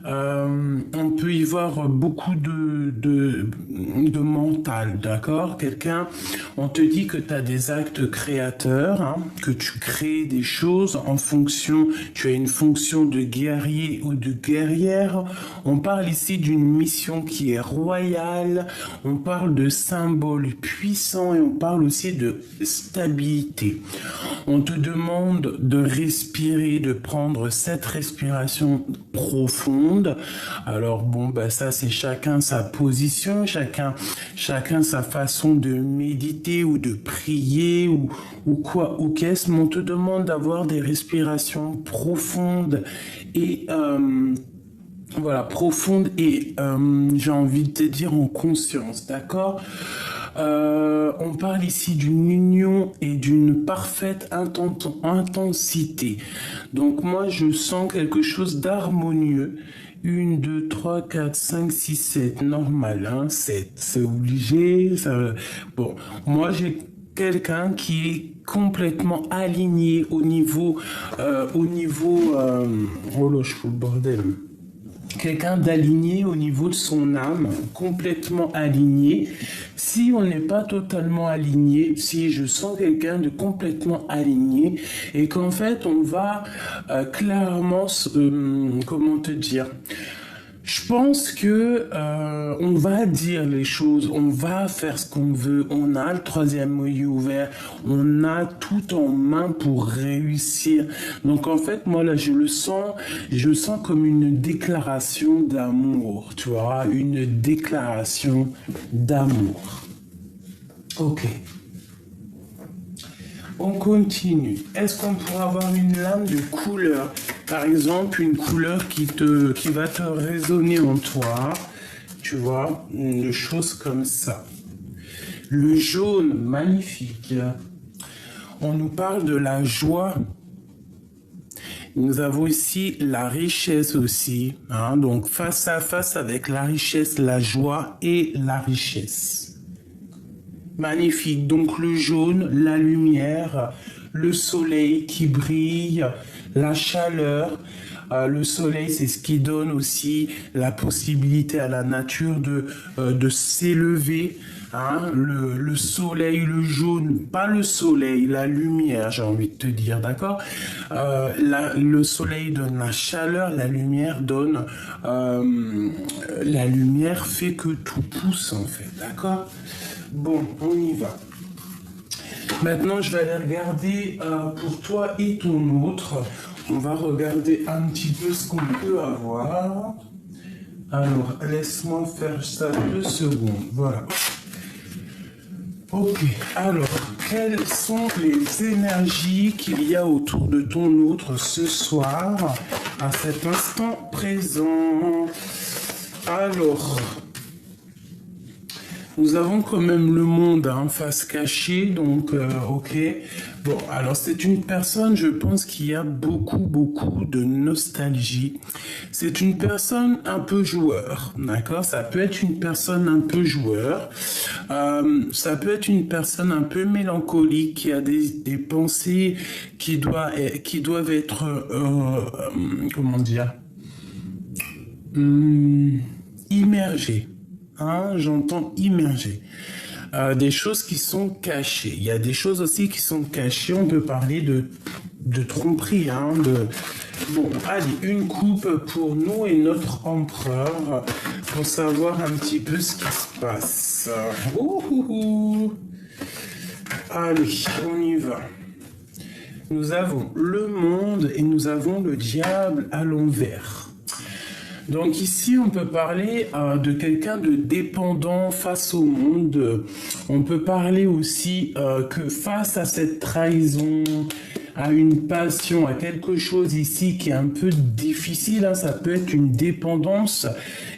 On peut y voir beaucoup de mental, d'accord? Quelqu'un, on te dit que tu as des actes créateurs, hein, que tu crées des choses en fonction, tu as une fonction de guerrier ou de guerrière. On parle ici d'une mission qui est royale, on parle de symboles puissants et on parle aussi de stabilité. On te demande de respirer, de prendre cette respiration profonde. Alors bon, bah ça c'est chacun sa position, chacun sa façon de méditer ou de prier ou quoi ou qu'est-ce, mais on te demande d'avoir des respirations profondes et voilà, profondes et j'ai envie de te dire en conscience, d'accord? On parle ici d'une union et d'une parfaite intensité. Donc moi, je sens quelque chose d'harmonieux. 1, 2, 3, 4, 5, 6, 7. Normal, hein, 7. C'est obligé. Ça... Bon, moi, j'ai quelqu'un qui est complètement aligné au niveau... Oh là, je fous le bordel. Quelqu'un d'aligné au niveau de son âme, complètement aligné. Si on n'est pas totalement aligné, si je sens quelqu'un de complètement aligné et qu'en fait on va clairement, comment te dire, je pense que on va dire les choses, on va faire ce qu'on veut, on a le troisième œil ouvert, on a tout en main pour réussir. Donc en fait, moi là, je le sens comme une déclaration d'amour, tu vois, une déclaration d'amour. Ok. On continue. Est-ce qu'on pourrait avoir une lame de couleur? Par exemple, une couleur qui va te résonner en toi. Tu vois, une chose comme ça. Le jaune, magnifique. On nous parle de la joie. Nous avons ici la richesse aussi. Hein, donc, face à face avec la richesse, la joie et la richesse. Magnifique. Donc le jaune, la lumière, le soleil qui brille, la chaleur. Le soleil, c'est ce qui donne aussi la possibilité à la nature de s'élever. Hein, le soleil, le jaune, pas le soleil, la lumière, j'ai envie de te dire, d'accord? Le soleil donne la chaleur, la lumière donne... la lumière fait que tout pousse, en fait, d'accord? Bon, on y va. Maintenant, je vais aller regarder pour toi et ton autre. On va regarder un petit peu ce qu'on peut avoir. Alors, laisse-moi faire ça 2 secondes. Voilà. Ok, alors, quelles sont les énergies qu'il y a autour de ton autre ce soir, à cet instant présent? Alors... Nous avons quand même le monde en face cachée, donc ok. Bon, alors c'est une personne, je pense, qui a beaucoup de nostalgie. C'est une personne un peu joueur, d'accord? Ça peut être une personne un peu joueur. Ça peut être une personne un peu mélancolique, qui a des pensées qui doivent être, comment dire, immergées. Hein, j'entends immergé. Des choses qui sont cachées. Il y a des choses aussi qui sont cachées. On peut parler de tromperie. Hein, Bon, allez, une coupe pour nous et notre empereur pour savoir un petit peu ce qui se passe. Allez, on y va. Nous avons le monde et nous avons le diable à l'envers. Donc ici, on peut parler de quelqu'un de dépendant face au monde. On peut parler aussi que face à cette trahison, à une passion, à quelque chose ici qui est un peu difficile, hein, ça peut être une dépendance,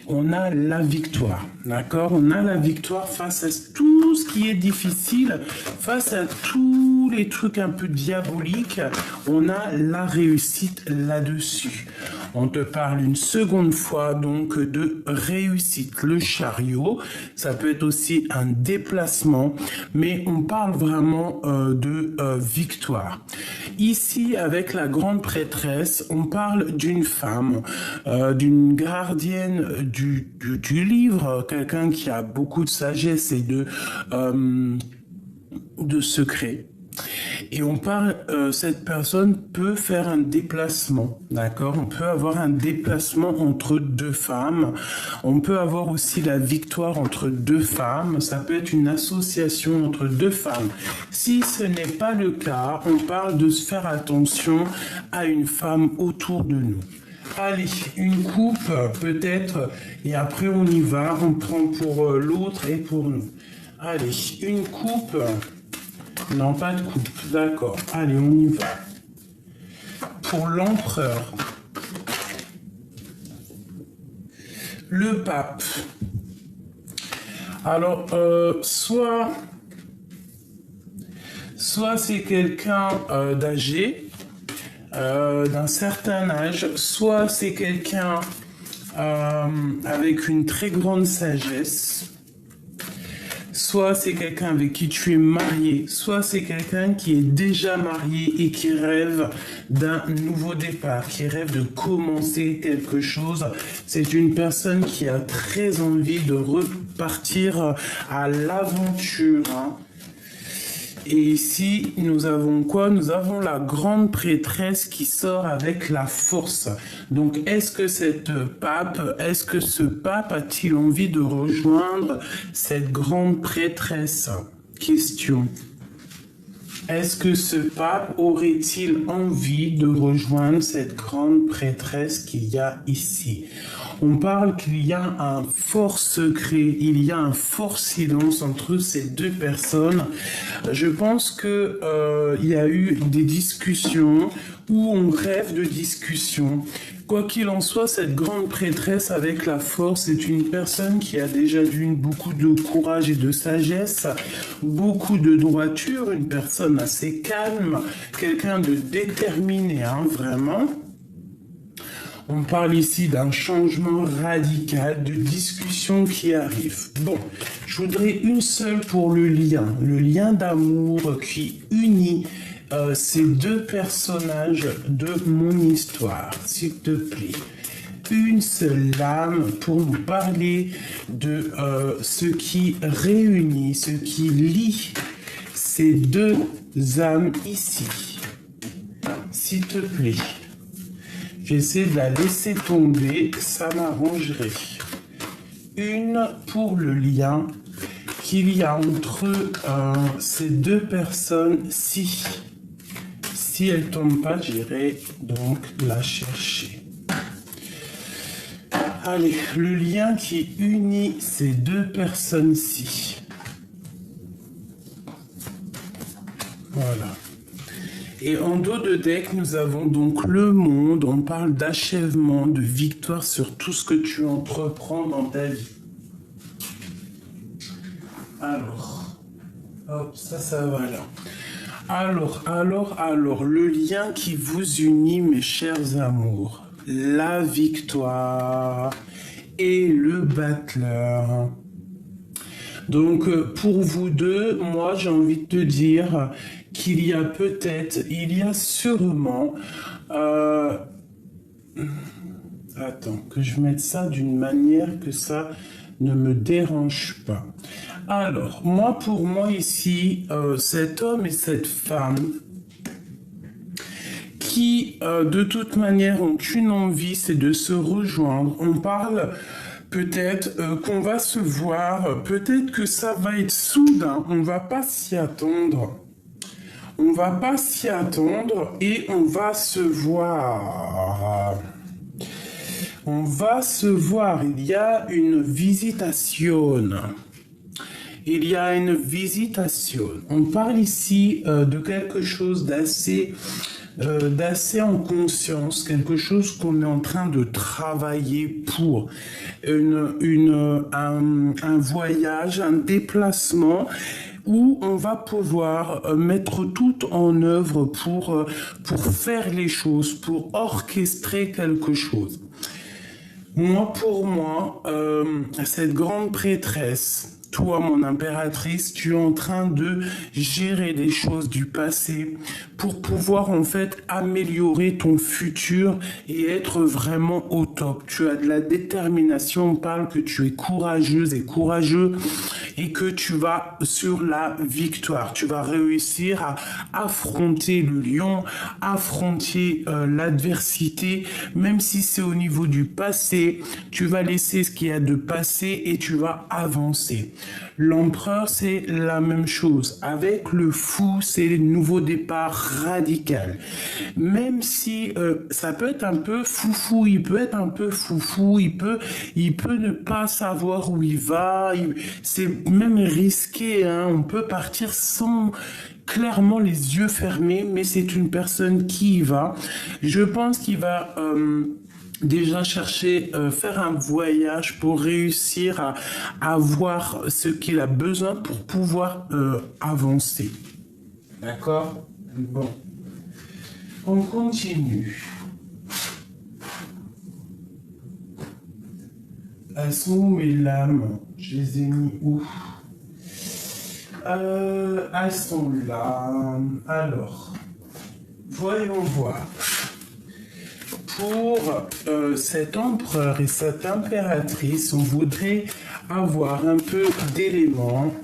on a la victoire, d'accord? On a la victoire face à tout ce qui est difficile, face à tous les trucs un peu diaboliques, on a la réussite là-dessus. On te parle une seconde fois donc de réussite. Le chariot, ça peut être aussi un déplacement, mais on parle vraiment de victoire. Ici, avec la grande prêtresse, on parle d'une femme, d'une gardienne du livre, quelqu'un qui a beaucoup de sagesse et de secrets. Et on parle, cette personne peut faire un déplacement, d'accord? On peut avoir un déplacement entre deux femmes. On peut avoir aussi la victoire entre deux femmes. Ça peut être une association entre deux femmes. Si ce n'est pas le cas, on parle de se faire attention à une femme autour de nous. Allez, une coupe peut-être, et après on y va, on prend pour l'autre et pour nous. Allez, une coupe. Non, pas de coupe, d'accord. Allez, on y va. Pour l'empereur. Le pape. Alors, soit c'est quelqu'un d'âgé, d'un certain âge, soit c'est quelqu'un avec une très grande sagesse, soit c'est quelqu'un avec qui tu es marié, soit c'est quelqu'un qui est déjà marié et qui rêve d'un nouveau départ, qui rêve de commencer quelque chose. C'est une personne qui a très envie de repartir à l'aventure, hein. Et ici, nous avons quoi? Nous avons la grande prêtresse qui sort avec la force. Donc, est-ce que ce pape a-t-il envie de rejoindre cette grande prêtresse? Question. Est-ce que ce pape aurait-il envie de rejoindre cette grande prêtresse qu'il y a ici? On parle qu'il y a un fort secret, il y a un fort silence entre ces deux personnes. Je pense que il y a eu des discussions où on rêve de discussions. Quoi qu'il en soit, cette grande prêtresse avec la force est une personne qui a déjà beaucoup de courage et de sagesse, beaucoup de droiture, une personne assez calme, quelqu'un de déterminé, hein, vraiment. On parle ici d'un changement radical, de discussion qui arrive. Bon, je voudrais une seule pour le lien d'amour qui unit ces deux personnages de mon histoire, s'il te plaît. Une seule lame pour nous parler de ce qui réunit, ce qui lie ces deux âmes ici. S'il te plaît. J'essaie de la laisser tomber, ça m'arrangerait. Une pour le lien qu'il y a entre ces deux personnes-ci. Si elle ne tombe pas, j'irai donc la chercher. Allez, le lien qui unit ces deux personnes-ci. Voilà. Et en dos de deck, nous avons donc le monde. On parle d'achèvement, de victoire sur tout ce que tu entreprends dans ta vie. Alors, hop, ça va là. Alors, le lien qui vous unit, mes chers amours, la victoire et le battleur. Donc, pour vous deux, moi, j'ai envie de te dire qu'il y a sûrement... Attends, que je mette ça d'une manière que ça ne me dérange pas. Alors, pour moi ici, cet homme et cette femme qui, de toute manière, ont une envie, c'est de se rejoindre. On parle peut-être qu'on va se voir, peut-être que ça va être soudain, on va pas s'y attendre. On va pas s'y attendre et on va se voir. On va se voir. Il y a une visitation. Il y a une visitation. On parle ici de quelque chose d'assez d'assez en conscience, quelque chose qu'on est en train de travailler pour un voyage, un déplacement où on va pouvoir mettre tout en œuvre pour faire les choses, pour orchestrer quelque chose. Moi, pour moi, cette grande prêtresse, toi, mon impératrice, tu es en train de gérer des choses du passé pour pouvoir en fait améliorer ton futur et être vraiment au top. Tu as de la détermination, on parle que tu es courageuse et courageux et que tu vas sur la victoire. Tu vas réussir à affronter le lion, affronter l'adversité, même si c'est au niveau du passé, tu vas laisser ce qu'il y a de passé et tu vas avancer. L'empereur, c'est la même chose. Avec le fou, c'est le nouveau départ radical. Même si ça peut être un peu foufou, il peut être un peu foufou, il peut ne pas savoir où il va. C'est même risqué, hein. On peut partir sans clairement les yeux fermés, mais c'est une personne qui y va. Je pense qu'il va déjà chercher, faire un voyage pour réussir à avoir ce qu'il a besoin pour pouvoir avancer. D'accord? Bon. On continue. Elles sont où mes lames? Je les ai mis où? Elles sont là. Alors, voyons voir. Pour cet empereur et cette impératrice, on voudrait avoir un peu d'éléments.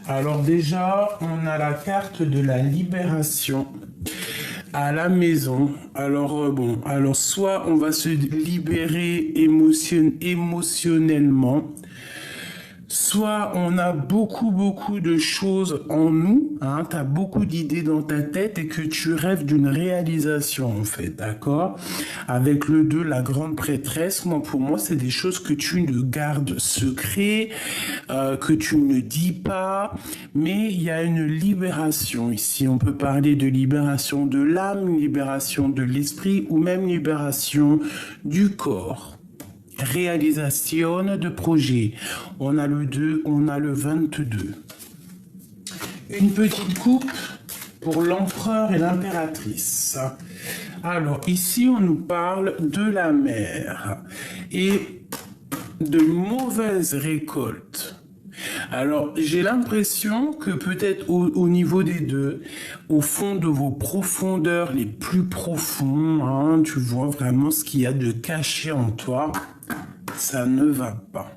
Alors déjà, on a la carte de la libération à la maison. Alors alors soit on va se libérer émotionnellement, soit on a beaucoup de choses en nous, hein, tu as beaucoup d'idées dans ta tête et que tu rêves d'une réalisation en fait, d'accord? Avec le 2, la grande prêtresse, pour moi c'est des choses que tu ne gardes secret, que tu ne dis pas, mais il y a une libération ici. On peut parler de libération de l'âme, libération de l'esprit ou même libération du corps. Réalisation de projet. On a le 2, on a le 22. Une petite coupe pour l'empereur et l'impératrice. Alors, ici, on nous parle de la mer et de mauvaises récoltes. Alors, j'ai l'impression que peut-être au niveau des deux, au fond de vos profondeurs les plus profonds, hein, tu vois vraiment ce qu'il y a de caché en toi, ça ne va pas.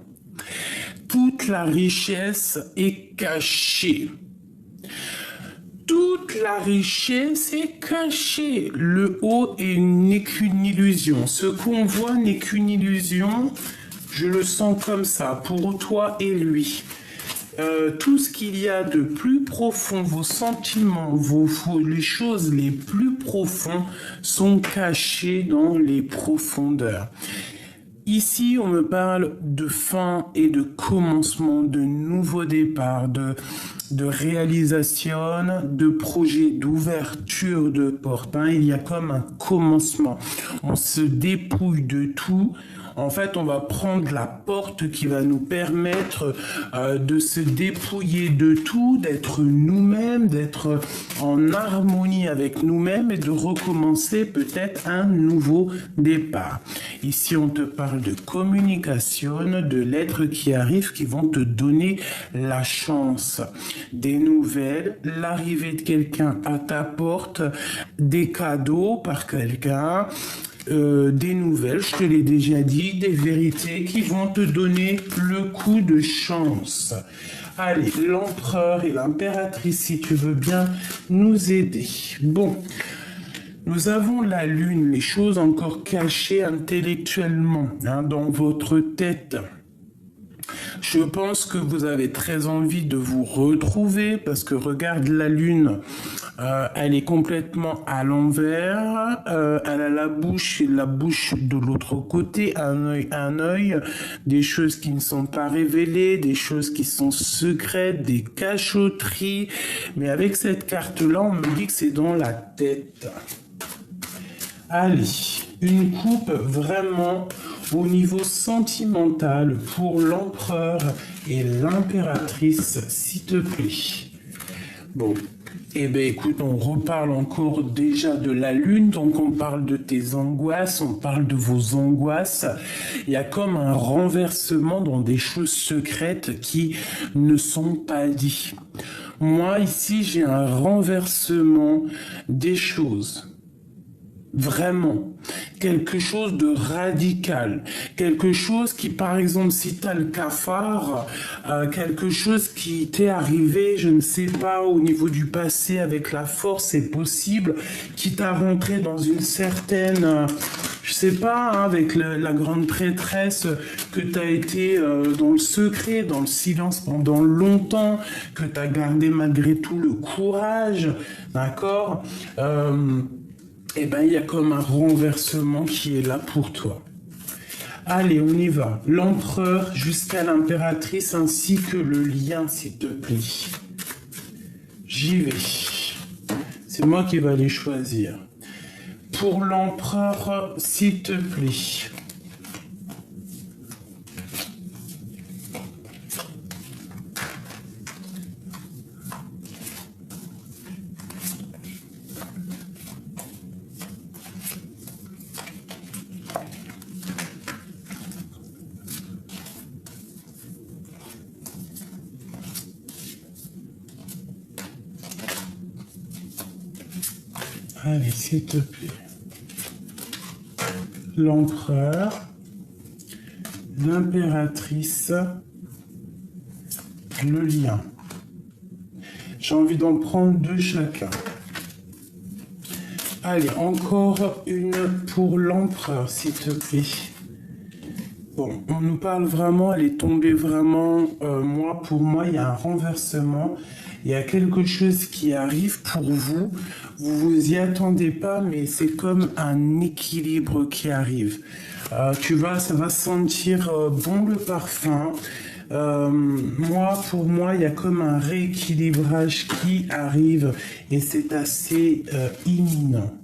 Toute la richesse est cachée. Toute la richesse est cachée. Le haut n'est qu'une illusion. Ce qu'on voit n'est qu'une illusion. Je le sens comme ça, pour toi et lui. Tout ce qu'il y a de plus profond, vos sentiments, les choses les plus profondes sont cachées dans les profondeurs. Ici, on me parle de fin et de commencement, de nouveau départ, de réalisation, de projet, d'ouverture de porte. Hein. Il y a comme un commencement. On se dépouille de tout. En fait, on va prendre la porte qui va nous permettre de se dépouiller de tout, d'être nous-mêmes, d'être en harmonie avec nous-mêmes et de recommencer peut-être un nouveau départ. Ici, on te parle de communication, de lettres qui arrivent, qui vont te donner la chance, des nouvelles, l'arrivée de quelqu'un à ta porte, des cadeaux par quelqu'un, des nouvelles, je te l'ai déjà dit, des vérités qui vont te donner le coup de chance. Allez, l'empereur et l'impératrice, si tu veux bien nous aider. Bon, nous avons la lune, les choses encore cachées intellectuellement, hein, dans votre tête. Je pense que vous avez très envie de vous retrouver parce que regarde la lune, elle est complètement à l'envers, elle a la bouche de l'autre côté, un œil, des choses qui ne sont pas révélées, des choses qui sont secrètes, des cachotteries. Mais avec cette carte-là, on me dit que c'est dans la tête. Allez, une coupe vraiment au niveau sentimental pour l'empereur et l'impératrice, s'il te plaît. Bon, eh bien écoute, on reparle encore déjà de la lune, donc on parle de tes angoisses, on parle de vos angoisses. Il y a comme un renversement dans des choses secrètes qui ne sont pas dites. Moi, ici, j'ai un renversement des choses. Vraiment, quelque chose de radical, quelque chose qui, par exemple, si tu as le cafard, quelque chose qui t'est arrivé, je ne sais pas, au niveau du passé avec la force, c'est possible, qui t'a rentré dans une certaine, je sais pas, hein, avec la grande prêtresse, que tu as été dans le secret, dans le silence pendant longtemps, que tu as gardé malgré tout le courage, d'accord eh bien, il y a comme un renversement qui est là pour toi. Allez, on y va. L'empereur jusqu'à l'impératrice ainsi que le lien, s'il te plaît. J'y vais. C'est moi qui vais les choisir. Pour l'empereur, s'il te plaît. Allez, s'il te plaît. L'empereur, l'impératrice, le lien. J'ai envie d'en prendre deux chacun. Allez, encore une pour l'empereur, s'il te plaît. Bon, on nous parle vraiment, elle est tombée vraiment, pour moi, il y a un renversement. Il y a quelque chose qui arrive pour vous. Vous vous y attendez pas, mais c'est comme un équilibre qui arrive. Ça va sentir bon le parfum. Pour moi, il y a comme un rééquilibrage qui arrive et c'est assez imminent.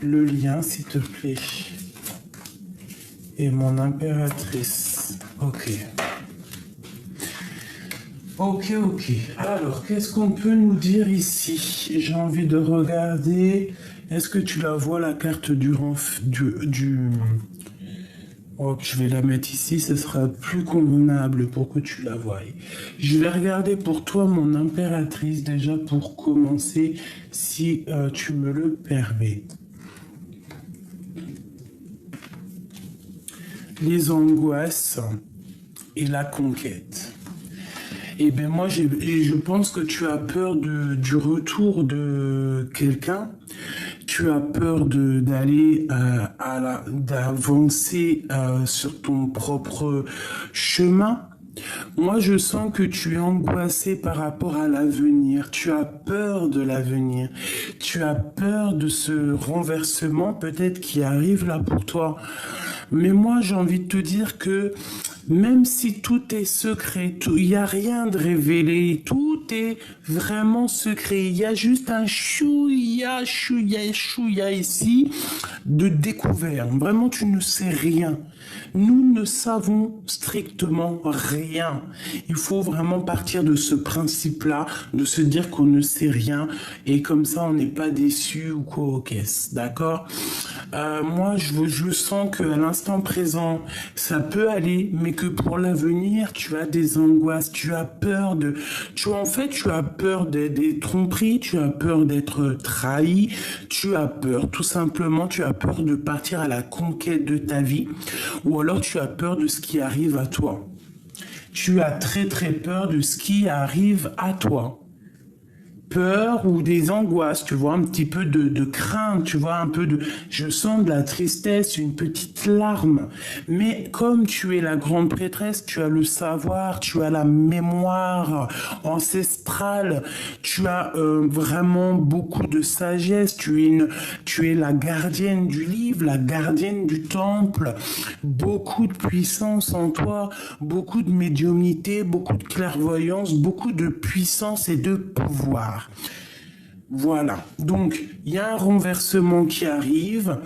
Le lien, s'il te plaît. Et mon impératrice. Ok. Ok. Alors, qu'est-ce qu'on peut nous dire ici? J'ai envie de regarder. Est-ce que tu la vois, la carte du... Oh, je vais la mettre ici, ce sera plus convenable pour que tu la voies. Je vais regarder pour toi, mon impératrice, déjà pour commencer, si tu me le permets. Les angoisses et la conquête. Eh bien, moi, je pense que tu as peur du retour de quelqu'un. Tu as peur d'aller d'avancer sur ton propre chemin. Moi, je sens que tu es angoissé par rapport à l'avenir. Tu as peur de l'avenir. Tu as peur de ce renversement peut-être qui arrive là pour toi. Mais moi, j'ai envie de te dire que même si tout est secret, il n'y a rien de révélé, tout est vraiment secret. Il y a juste un chouïa ici de découvert. Vraiment, tu ne sais rien. Nous ne savons strictement rien. Il faut vraiment partir de ce principe-là, de se dire qu'on ne sait rien et comme ça, on n'est pas déçu ou quoi aux caisses. D'accord ? Moi, je sens qu'à l'instant présent, ça peut aller, mais que pour l'avenir, tu as des angoisses, tu as peur tu as peur des tromperies, tu as peur d'être trahi, tu as peur, tout simplement, tu as peur de partir à la conquête de ta vie, ou alors tu as peur de ce qui arrive à toi. Tu as très très peur de ce qui arrive à toi. peurs ou des angoisses, tu vois, un petit peu de crainte, tu vois, un peu de... Je sens de la tristesse, une petite larme. Mais comme tu es la grande prêtresse, tu as le savoir, tu as la mémoire ancestrale, tu as vraiment beaucoup de sagesse, tu es la gardienne du livre, la gardienne du temple, beaucoup de puissance en toi, beaucoup de médiumnité, beaucoup de clairvoyance, beaucoup de puissance et de pouvoir. Voilà, donc il y a un renversement qui arrive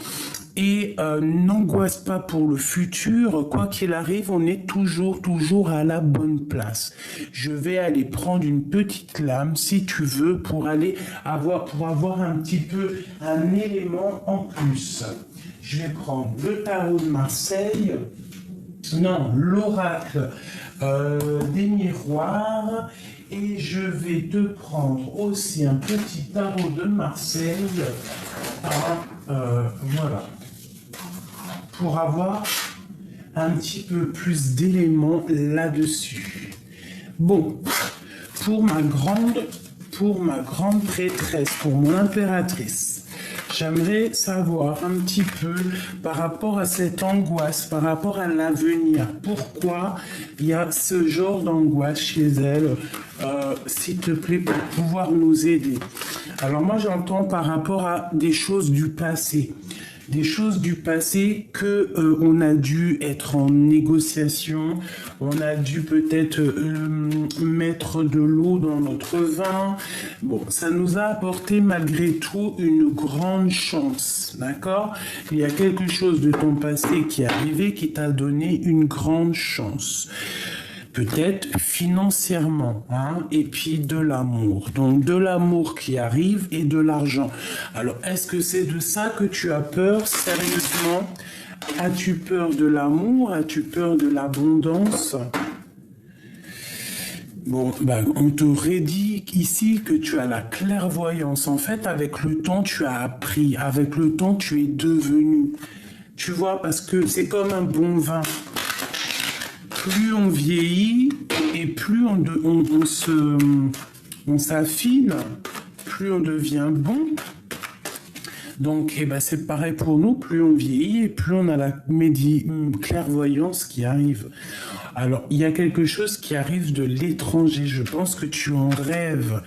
et n'angoisse pas pour le futur, quoi qu'il arrive, on est toujours à la bonne place. Je vais aller prendre une petite lame, si tu veux, pour avoir un petit peu un élément en plus. Je vais prendre le tarot de Marseille, non, l'oracle des miroirs, et je vais te prendre aussi un petit tarot de Marseille, voilà, pour avoir un petit peu plus d'éléments là-dessus. Bon, pour ma grande prêtresse, pour mon impératrice, j'aimerais savoir un petit peu par rapport à cette angoisse, par rapport à l'avenir. Pourquoi il y a ce genre d'angoisse chez elle, s'il te plaît, pour pouvoir nous aider. Alors moi, j'entends par rapport à des choses du passé. Des choses du passé que on a dû être en négociation, on a dû peut-être mettre de l'eau dans notre vin. Bon, ça nous a apporté malgré tout une grande chance, d'accord? Il y a quelque chose de ton passé qui est arrivé qui t'a donné une grande chance. Peut-être financièrement, hein, et puis de l'amour. Donc de l'amour qui arrive et de l'argent. Alors, est-ce que c'est de ça que tu as peur, sérieusement? As-tu peur de l'amour? As-tu peur de l'abondance? Bon, on t'aurait dit ici que tu as la clairvoyance. En fait, avec le temps, tu as appris. Avec le temps, tu es devenu. Tu vois, parce que c'est comme un bon vin. Plus on vieillit et plus on s'affine, plus on devient bon. Donc, c'est pareil pour nous, plus on vieillit et plus on a la clairvoyance qui arrive. Alors, il y a quelque chose qui arrive de l'étranger. Je pense que tu en rêves.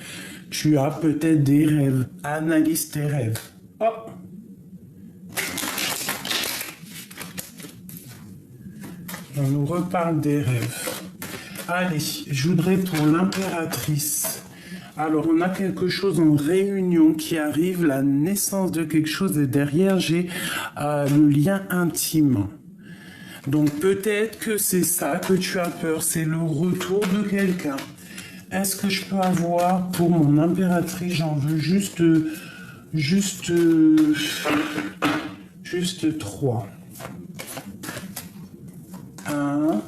Tu as peut-être des rêves. Analyse tes rêves. Oh! On nous reparle des rêves. Allez, je voudrais pour l'impératrice. Alors, on a quelque chose en réunion qui arrive, la naissance de quelque chose, et derrière, j'ai le lien intime. Donc, peut-être que c'est ça que tu as peur, c'est le retour de quelqu'un. Est-ce que je peux avoir, pour mon impératrice, j'en veux juste 3. 1,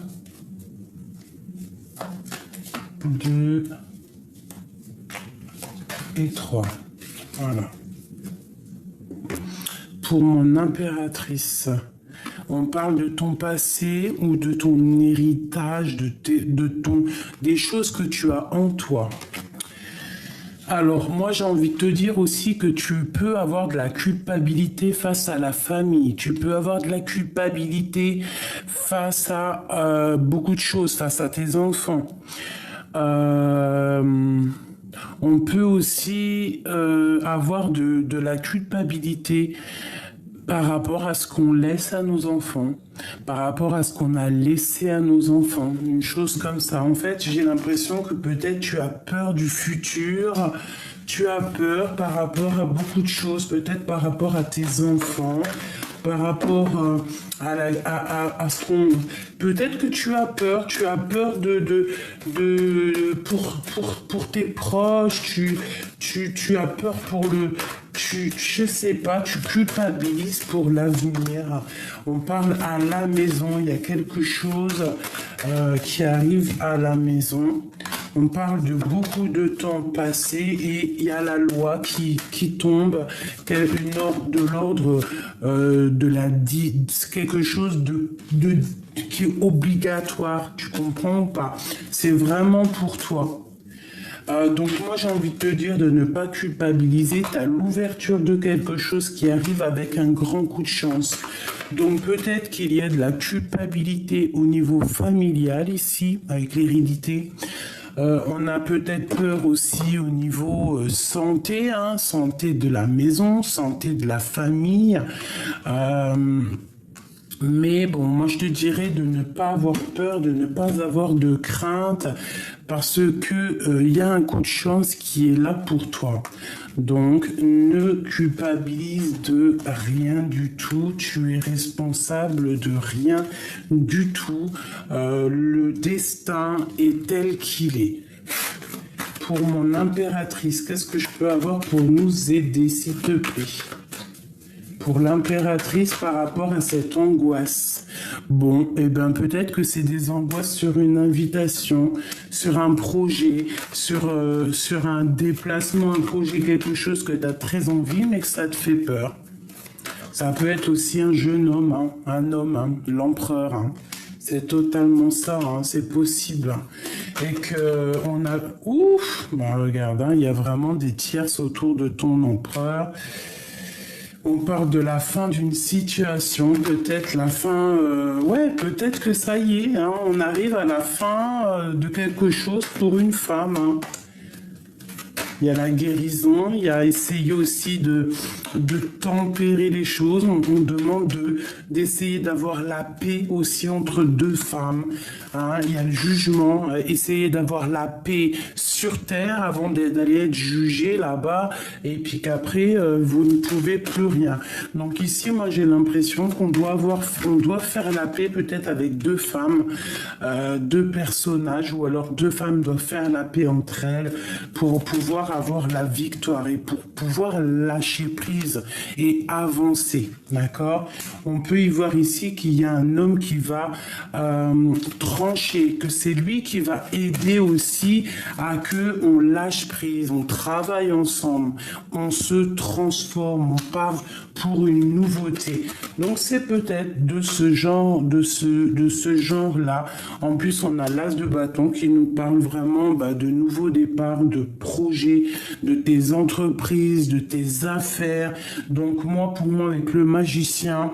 2 et 3. Voilà. Pour mon impératrice, on parle de ton passé ou de ton héritage, des choses que tu as en toi. Alors, moi, j'ai envie de te dire aussi que tu peux avoir de la culpabilité face à la famille. Tu peux avoir de la culpabilité face à beaucoup de choses, face à tes enfants. On peut aussi avoir de la culpabilité par rapport à ce qu'on laisse à nos enfants, par rapport à ce qu'on a laissé à nos enfants, une chose comme ça. En fait, j'ai l'impression que peut-être tu as peur du futur, tu as peur par rapport à beaucoup de choses, peut-être par rapport à tes enfants, par rapport à ce qu'on... Peut-être que tu as peur pour tes proches, tu as peur pour je sais pas, tu culpabilises pour l'avenir. On parle à la maison, il y a quelque chose qui arrive à la maison. On parle de beaucoup de temps passé et il y a la loi qui tombe, de l'ordre quelque chose qui est obligatoire. Tu comprends ou pas? C'est vraiment pour toi. Donc moi j'ai envie de te dire de ne pas culpabiliser, tu as l'ouverture de quelque chose qui arrive avec un grand coup de chance. Donc peut-être qu'il y a de la culpabilité au niveau familial ici, avec l'hérédité. On a peut-être peur aussi au niveau santé, hein, santé de la maison, santé de la famille. Mais bon, moi je te dirais de ne pas avoir peur, de ne pas avoir de crainte, parce que y a un coup de chance qui est là pour toi. Donc ne culpabilise de rien du tout, tu es responsable de rien du tout. Le destin est tel qu'il est. Pour mon impératrice, qu'est-ce que je peux avoir pour nous aider, s'il te plaît? Pour l'impératrice par rapport à cette angoisse. Bon, eh ben peut-être que c'est des angoisses sur une invitation, sur un projet, sur un déplacement, un projet, quelque chose que tu as très envie mais que ça te fait peur. Ça peut être aussi un jeune homme, hein, un homme, hein, l'empereur. Hein. C'est totalement ça, hein, c'est possible. Et que on a... Ouf, bah regarde, hein, il y a vraiment des tierces autour de ton empereur. On parle de la fin d'une situation, peut-être la fin... ouais, peut-être que ça y est, hein, on arrive à la fin de quelque chose pour une femme. Hein. Il y a la guérison, il y a essayer aussi de tempérer les choses. On demande d'essayer d'avoir la paix aussi entre deux femmes. Hein. Il y a le jugement, essayer d'avoir la paix sur terre avant d'aller être jugé là-bas. Et puis qu'après, vous ne pouvez plus rien. Donc ici, moi j'ai l'impression qu'on doit faire la paix peut-être avec deux femmes, deux personnages, ou alors deux femmes doivent faire la paix entre elles pour pouvoir avoir la victoire et pour pouvoir lâcher prise et avancer, d'accord? On peut y voir ici qu'il y a un homme qui va trancher, que c'est lui qui va aider aussi à que on lâche prise, on travaille ensemble, on se transforme, on part pour une nouveauté. Donc c'est peut-être de ce genre, de ce genre-là. En plus, on a l'as de bâton qui nous parle vraiment de nouveaux départs, de projets, de tes entreprises, de tes affaires. Donc moi, pour moi, avec le magicien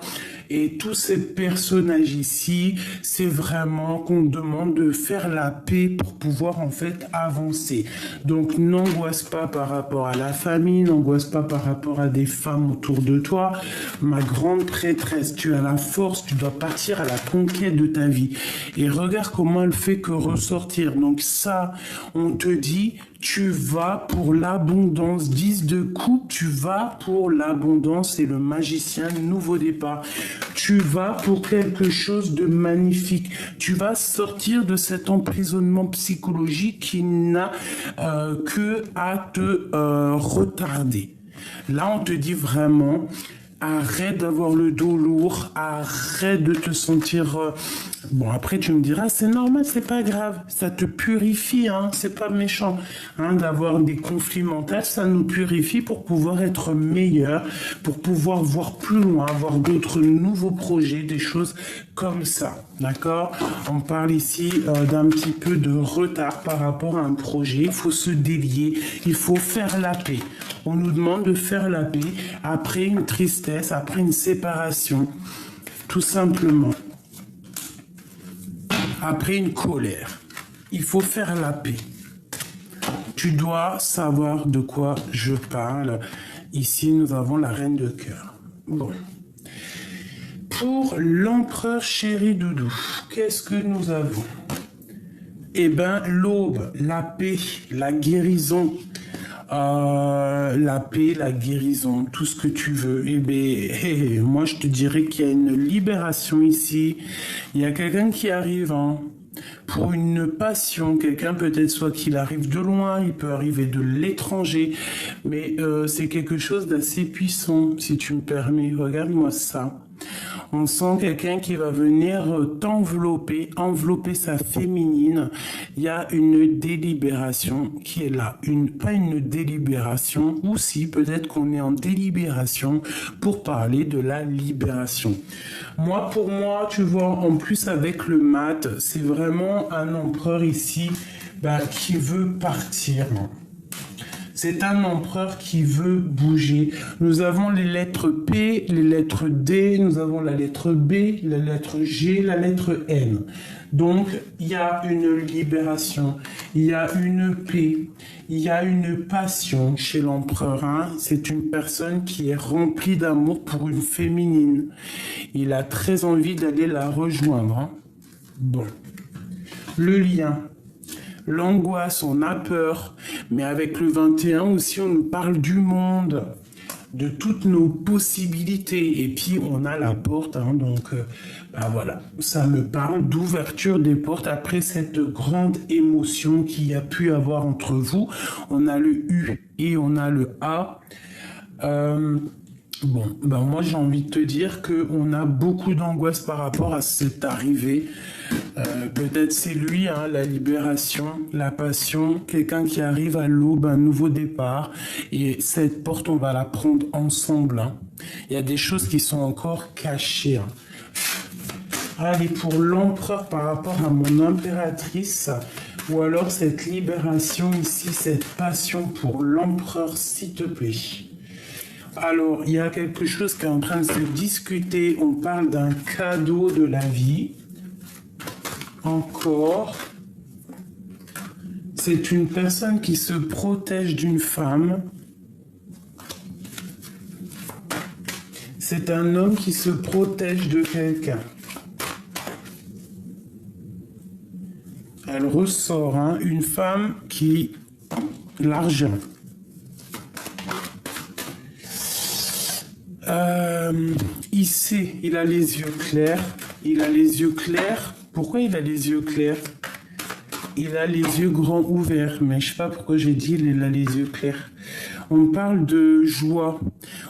et tous ces personnages ici, c'est vraiment qu'on demande de faire la paix pour pouvoir en fait avancer. Donc n'angoisse pas par rapport à la famille, n'angoisse pas par rapport à des femmes autour de toi. Ma grande prêtresse, tu as la force, tu dois partir à la conquête de ta vie. Et regarde comment elle fait que ressortir. Donc ça, on te dit, tu vas pour l'abondance. 10 de coupe, tu vas pour l'abondance et le magicien, nouveau départ. Tu vas pour quelque chose de magnifique. Tu vas sortir de cet emprisonnement psychologique qui n'a que à te retarder. Là, on te dit vraiment... Arrête d'avoir le dos lourd, arrête de te sentir... Bon, après, tu me diras, c'est normal, c'est pas grave, ça te purifie, hein, c'est pas méchant. Hein, d'avoir des conflits mentaux, ça nous purifie pour pouvoir être meilleur, pour pouvoir voir plus loin, avoir d'autres nouveaux projets, des choses comme ça, d'accord? On parle ici d'un petit peu de retard par rapport à un projet, il faut se délier, il faut faire la paix. On nous demande de faire la paix après une tristesse, après une séparation, tout simplement. Après une colère. Il faut faire la paix. Tu dois savoir de quoi je parle. Ici, nous avons la reine de cœur. Bon. Pour l'empereur chéri doudou, qu'est-ce que nous avons? Eh bien, l'aube, la paix, la guérison. La paix, la guérison, tout ce que tu veux. Eh bien, moi je te dirais qu'il y a une libération ici. Il y a quelqu'un qui arrive pour une passion. Quelqu'un peut-être soit qu'il arrive de loin, il peut arriver de l'étranger, mais c'est quelque chose d'assez puissant, si tu me permets. Regarde-moi ça. On sent quelqu'un qui va venir t'envelopper, envelopper sa féminine. Il y a une délibération qui est là. Pas une délibération, ou si peut-être qu'on est en délibération pour parler de la libération. Moi, pour moi, tu vois, en plus avec le mat, c'est vraiment un empereur ici qui veut partir. C'est un empereur qui veut bouger. Nous avons les lettres P, les lettres D, nous avons la lettre B, la lettre G, la lettre N. Donc, il y a une libération, il y a une paix, il y a une passion chez l'empereur. Hein. C'est une personne qui est remplie d'amour pour une féminine. Il a très envie d'aller la rejoindre. Hein. Bon. Le lien. L'angoisse, on a peur, mais avec le 21 aussi, on nous parle du monde, de toutes nos possibilités, et puis on a la porte, hein, donc voilà, ça me parle d'ouverture des portes après cette grande émotion qu'il y a pu avoir entre vous. On a le U et on a le A. Moi j'ai envie de te dire qu'on a beaucoup d'angoisse par rapport à cette arrivée. Peut-être c'est lui, hein, la libération, la passion, quelqu'un qui arrive à l'aube, un nouveau départ. Et cette porte, on va la prendre ensemble. Hein. Il y a des choses qui sont encore cachées. Hein. Allez, pour l'empereur par rapport à mon impératrice, ou alors cette libération ici, cette passion pour l'empereur, s'il te plaît. Alors, il y a quelque chose qui est en train de se discuter. On parle d'un cadeau de la vie. Encore. C'est une personne qui se protège d'une femme. C'est un homme qui se protège de quelqu'un. Elle ressort, hein, une femme qui... L'argent. Il sait, il a les yeux clairs. Il a les yeux clairs. Pourquoi il a les yeux clairs? Il a les yeux grands ouverts, mais je sais pas pourquoi j'ai dit il a les yeux clairs. On parle de joie.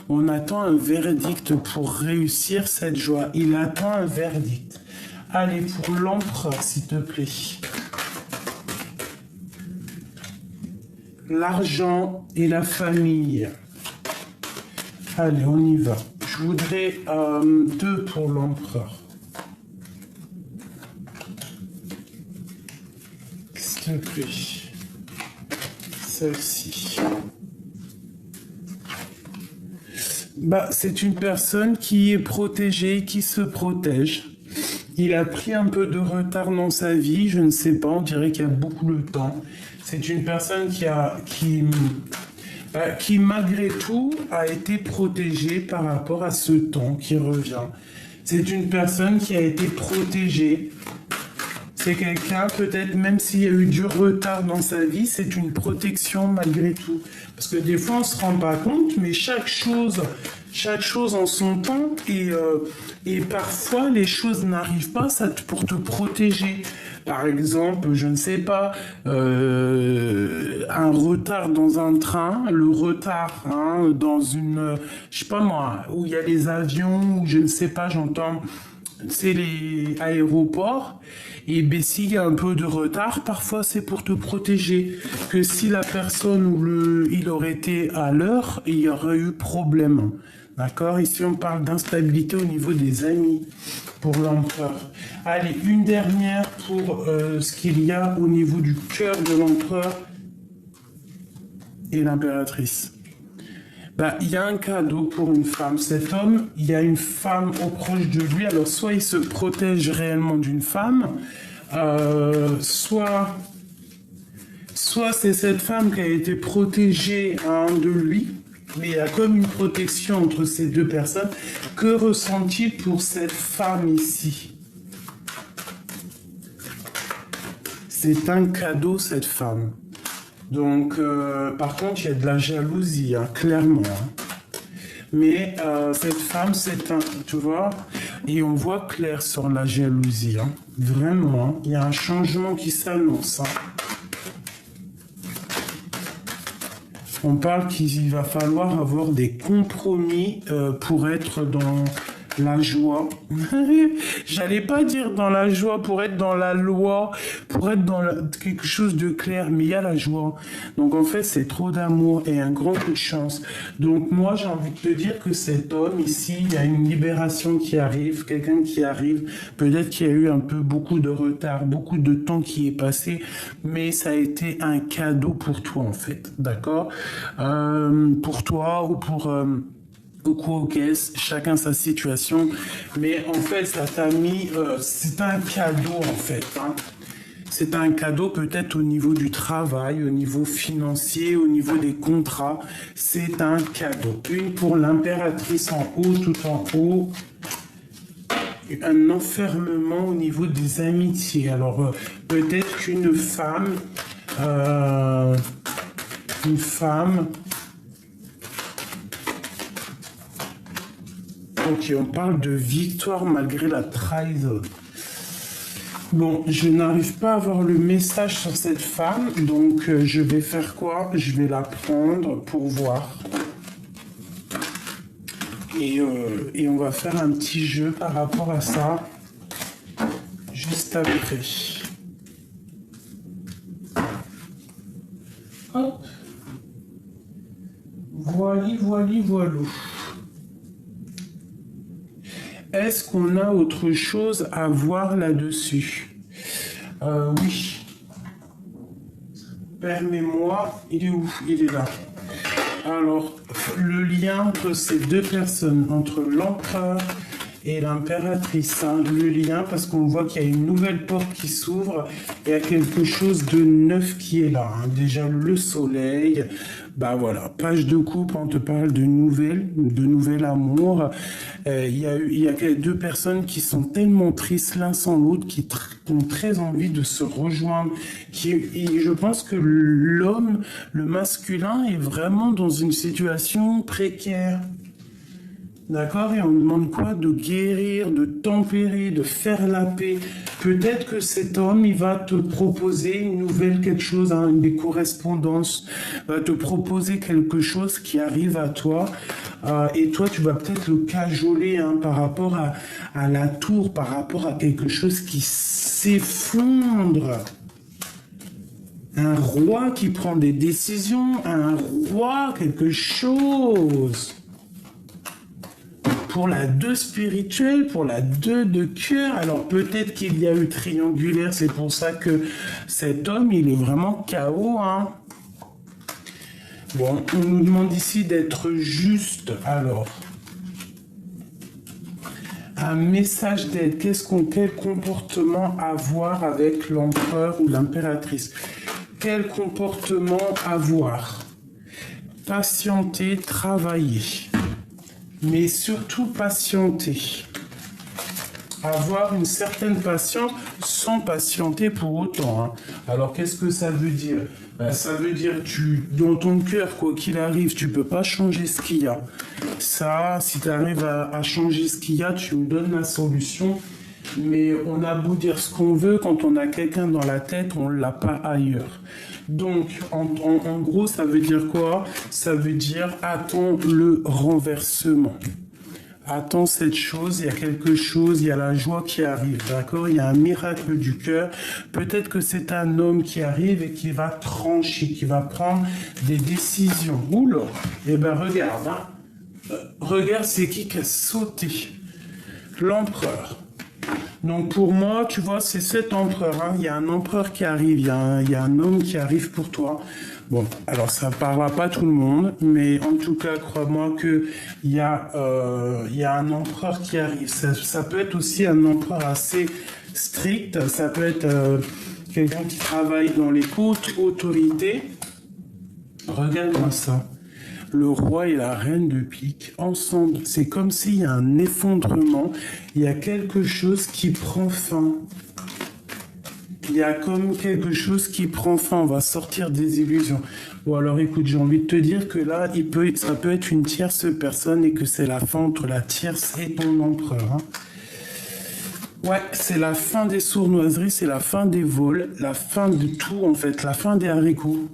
On attend un verdict pour réussir cette joie. Il attend un verdict. Allez, pour l'empereur, s'il te plaît. L'argent et la famille. Allez, on y va. Je voudrais 2 pour l'empereur. S'il te plaît. Celle-ci. C'est une personne qui est protégée, qui se protège. Il a pris un peu de retard dans sa vie, je ne sais pas, on dirait qu'il y a beaucoup de temps. C'est une personne qui malgré tout a été protégée par rapport à ce temps qui revient. C'est une personne qui a été protégée. C'est quelqu'un, peut-être même s'il y a eu du retard dans sa vie, c'est une protection malgré tout. Parce que des fois on ne se rend pas compte, mais chaque chose en son temps, et parfois les choses n'arrivent pas pour te protéger. Par exemple, je ne sais pas, un retard dans un train, le retard dans une, je sais pas moi, où il y a les avions, ou je ne sais pas, j'entends, c'est les aéroports, et s'il y a un peu de retard, parfois c'est pour te protéger, que si la personne il aurait été à l'heure, il y aurait eu problème. D'accord? Ici, on parle d'instabilité au niveau des amis pour l'empereur. Allez, une dernière pour ce qu'il y a au niveau du cœur de l'empereur et l'impératrice. Il y a un cadeau pour une femme. Cet homme, il y a une femme au proche de lui. Alors, soit il se protège réellement d'une femme, soit c'est cette femme qui a été protégée de lui. Mais il y a comme une protection entre ces deux personnes. Que ressent-il pour cette femme ici? C'est un cadeau, cette femme. Donc, par contre, il y a de la jalousie, clairement. Mais cette femme, c'est un... Tu vois? Et on voit clair sur la jalousie. Vraiment, il y a un changement qui s'annonce. On parle qu'il va falloir avoir des compromis pour être la joie. J'allais pas dire dans la joie pour être dans la loi, pour être dans quelque chose de clair, mais il y a la joie. Donc en fait, c'est trop d'amour et un grand coup de chance. Donc moi, j'ai envie de te dire que cet homme ici, il y a une libération qui arrive, quelqu'un qui arrive, peut-être qu'il y a eu un peu beaucoup de retard, beaucoup de temps qui est passé, mais ça a été un cadeau pour toi en fait, d'accord? Pour toi ou pour... beaucoup aux caisses, chacun sa situation, mais en fait, ça t'a mis, c'est un cadeau en fait. Hein. C'est un cadeau peut-être au niveau du travail, au niveau financier, au niveau des contrats. C'est un cadeau. Une pour l'impératrice en haut, tout en haut. Un enfermement au niveau des amitiés. Alors, peut-être qu'une femme, une femme. Ok, on parle de victoire malgré la trahison. Bon, je n'arrive pas à avoir le message sur cette femme, donc je vais faire quoi? Je vais la prendre pour voir. Et on va faire un petit jeu par rapport à ça, juste après. Hop. Voili, voili, voilou. Est-ce qu'on a autre chose à voir là-dessus? Oui. Permets-moi, il est où? Il est là. Alors, le lien entre ces deux personnes, entre l'empereur et l'impératrice, hein, le lien, parce qu'on voit qu'il y a une nouvelle porte qui s'ouvre, il y a quelque chose de neuf qui est là. Hein. Déjà, le soleil, bah voilà, page de coupe, on te parle de nouvel amour. Il y a deux personnes qui sont tellement tristes l'un sans l'autre, qui ont très envie de se rejoindre. Et je pense que l'homme, le masculin, est vraiment dans une situation précaire. D'accord? Et on demande quoi? De guérir, de tempérer, de faire la paix. Peut-être que cet homme, il va te proposer une nouvelle quelque chose, hein, des correspondances, va te proposer quelque chose qui arrive à toi. Et toi, tu vas peut-être le cajoler hein, par rapport à la tour, par rapport à quelque chose qui s'effondre. Un roi qui prend des décisions, un roi, quelque chose. Pour la 2 spirituelle, pour la 2 de cœur, alors peut-être qu'il y a eu triangulaire, c'est pour ça que cet homme, il est vraiment KO. Hein. Bon, on nous demande ici d'être juste, alors. Un message d'aide, quel comportement avoir avec l'empereur ou l'impératrice? Quel comportement avoir? Patienter, travailler. Mais surtout patienter. Avoir une certaine patience sans patienter pour autant. Hein. Alors qu'est-ce que ça veut dire? Ça veut dire dans ton cœur, quoi qu'il arrive, tu peux pas changer ce qu'il y a. Ça, si tu arrives à changer ce qu'il y a, tu me donnes la solution. Mais on a beau dire ce qu'on veut, quand on a quelqu'un dans la tête, on l'a pas ailleurs. Donc, en gros, ça veut dire quoi? Ça veut dire attends le renversement. Attends cette chose, il y a quelque chose, il y a la joie qui arrive, d'accord? Il y a un miracle du cœur. Peut-être que c'est un homme qui arrive et qui va trancher, qui va prendre des décisions. Oula! Eh ben regarde, hein. Regarde, c'est qui a sauté? L'empereur. Donc pour moi, tu vois, c'est cet empereur. Hein. Il y a un empereur qui arrive, il y a un homme qui arrive pour toi. Bon, alors ça ne parlera pas tout le monde, mais en tout cas, crois-moi qu'il y a un empereur qui arrive. Ça peut être aussi un empereur assez strict, ça peut être quelqu'un qui travaille dans les hautes autorités. Regarde-moi ça. Le roi et la reine de pique ensemble. C'est comme s'il y a un effondrement. Il y a quelque chose qui prend fin. Il y a comme quelque chose qui prend fin. On va sortir des illusions. Bon alors écoute, j'ai envie de te dire que là, ça peut être une tierce personne et que c'est la fin entre la tierce et ton empereur. Hein. Ouais, c'est la fin des sournoiseries, c'est la fin des vols, la fin de tout en fait, la fin des haricots.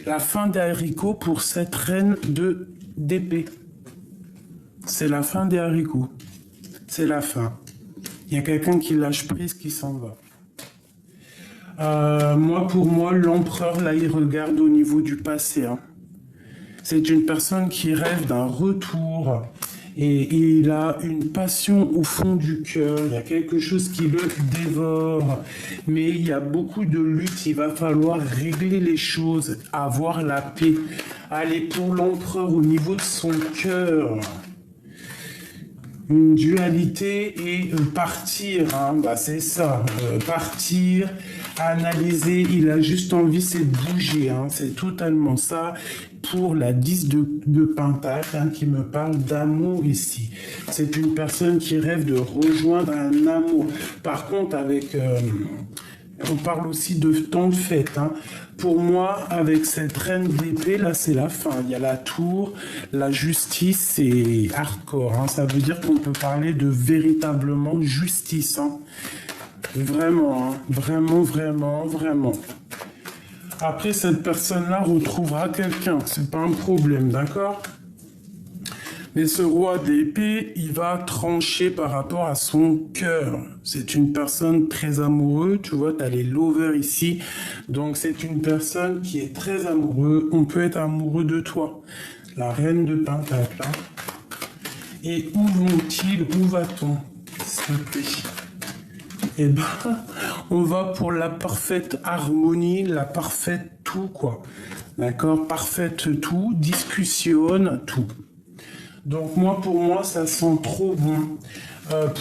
La fin des haricots pour cette reine d'épée. C'est la fin des haricots. C'est la fin. Il y a quelqu'un qui lâche prise, qui s'en va. Pour moi, l'empereur, là, il regarde au niveau du passé. Hein. C'est une personne qui rêve d'un retour. Et il a une passion au fond du cœur. Il y a quelque chose qui le dévore. Mais il y a beaucoup de luttes. Il va falloir régler les choses, avoir la paix. Aller pour l'empereur au niveau de son cœur. Une dualité et partir, hein, bah c'est ça, partir, analyser, il a juste envie, c'est de bouger, hein, c'est totalement ça. Pour la 10 de Pentacle, hein, qui me parle d'amour ici. C'est une personne qui rêve de rejoindre un amour. Par contre, on parle aussi de temps de fête. Hein. Pour moi, avec cette reine d'épée, là, c'est la fin. Il y a la tour, la justice, c'est hardcore. Hein. Ça veut dire qu'on peut parler de véritablement justice. Hein. Vraiment, hein. Vraiment, vraiment, vraiment. Après, cette personne-là retrouvera quelqu'un. C'est pas un problème, d'accord ? Mais ce roi d'épée, il va trancher par rapport à son cœur. C'est une personne très amoureuse. Tu vois, tu as les lovers ici. Donc, c'est une personne qui est très amoureuse. On peut être amoureux de toi. La reine de Pentacle. Hein. Et où vont-ils ? Où va-t-on ? S'il te plaît. Eh ben, on va pour la parfaite harmonie, la parfaite tout, quoi. D'accord ? Parfaite tout, discussionne tout. Donc pour moi, ça sent trop bon.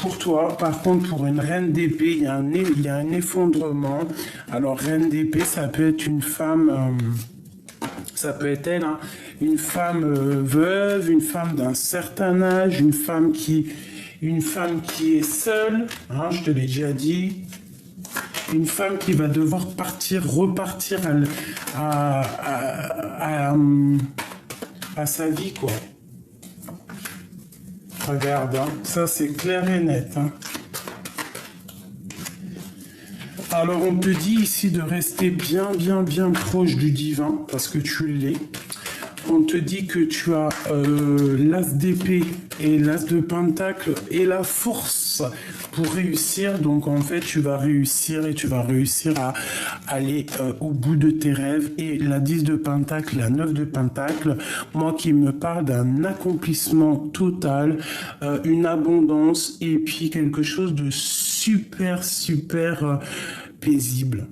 Pour toi, par contre, pour une reine d'épée, il y a un effondrement. Alors, reine d'épée, ça peut être une femme, ça peut être elle, hein, une femme veuve, une femme d'un certain âge, une femme qui est seule, hein, je te l'ai déjà dit. Une femme qui va devoir repartir à sa vie, quoi. Regarde, hein, ça c'est clair et net. Hein. Alors on te dit ici de rester bien, bien, bien proche du divin, parce que tu l'es. On te dit que tu as l'as d'épée et l'as de pentacle et la force pour réussir. Donc en fait, tu vas réussir à aller au bout de tes rêves. Et la 10 de pentacle, la 9 de pentacle, moi qui me parle d'un accomplissement total, une abondance et puis quelque chose de super, super paisible.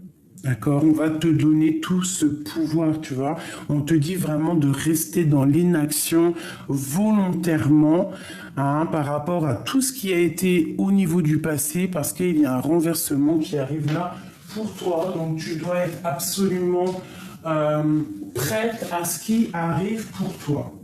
D'accord, on va te donner tout ce pouvoir, tu vois. On te dit vraiment de rester dans l'inaction volontairement, hein, par rapport à tout ce qui a été au niveau du passé, parce qu'il y a un renversement qui arrive là pour toi. Donc tu dois être absolument prête à ce qui arrive pour toi.